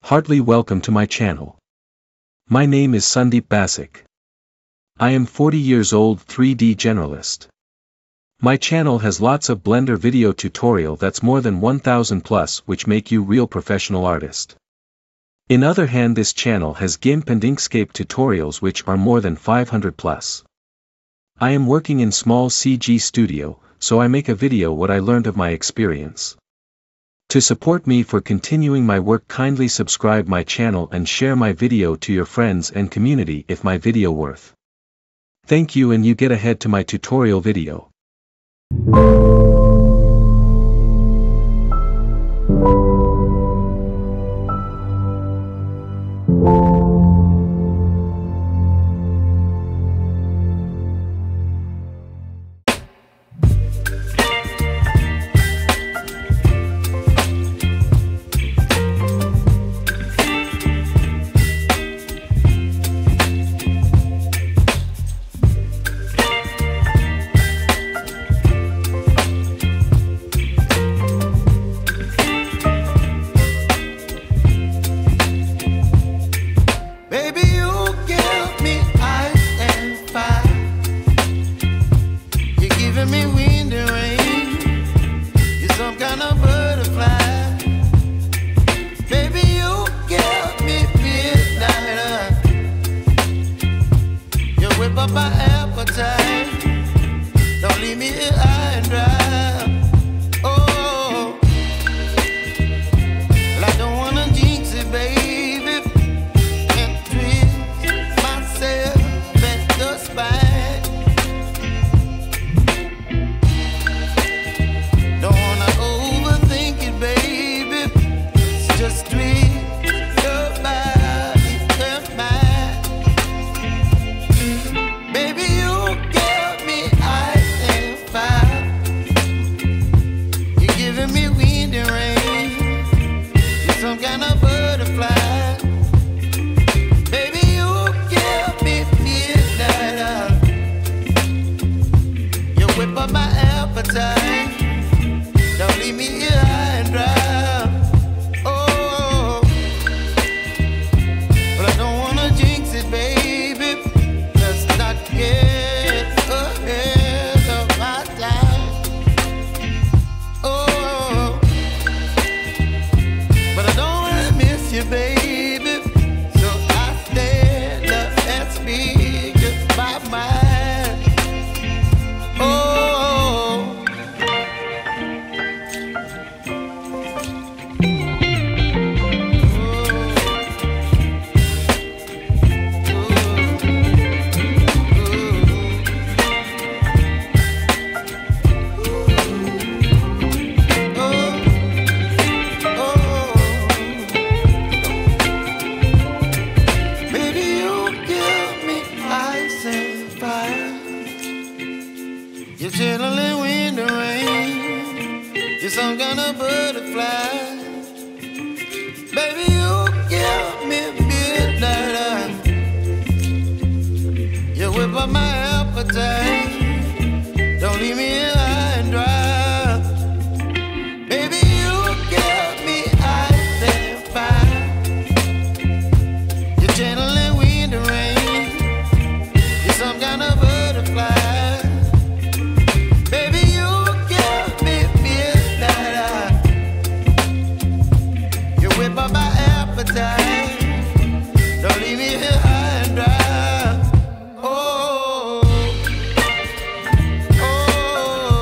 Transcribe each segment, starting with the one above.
Heartily welcome to my channel. My name is Sandeep Basic. I am 40 years old 3D generalist. My channel has lots of Blender video tutorial that's more than 1000 plus which make you real professional artist. In other hand this channel has GIMP and Inkscape tutorials which are more than 500 plus. I am working in small CG studio, so I make a video what I learned of my experience. To support me for continuing my work, kindly subscribe my channel and share my video to your friends and community if my video worth. Thank you, and you get ahead to my tutorial video. My appetite, don't leave me here high and dry. Oh, well, I don't wanna jinx it, baby, and twist myself at the spine. Don't wanna overthink it, baby, it's just twist your body and mine. Some kind of butterfly, baby, you give me midnight. You whip up my appetite, don't leave me here high and dry. Oh, but I don't wanna jinx it, baby. Let's not get ahead of my time. Oh, but I don't wanna miss you, baby, so I stand up and speak just my mind. Oh, you're chilling when the rain, you're some kind of butterfly. Baby, you give me midnight. You whip up my appetite, don't leave me here high and dry. Baby, you give me ice and fire. You're channeling wind and rain, you're some kind of butterfly. Don't leave me here high and dry. Oh, oh,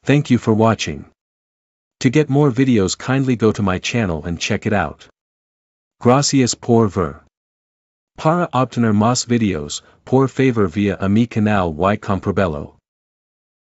Thank you for watching. To get more videos, kindly go to my channel and check it out. Gracias por ver. Para obtener más videos, por favor via a mi canal y comprabelo.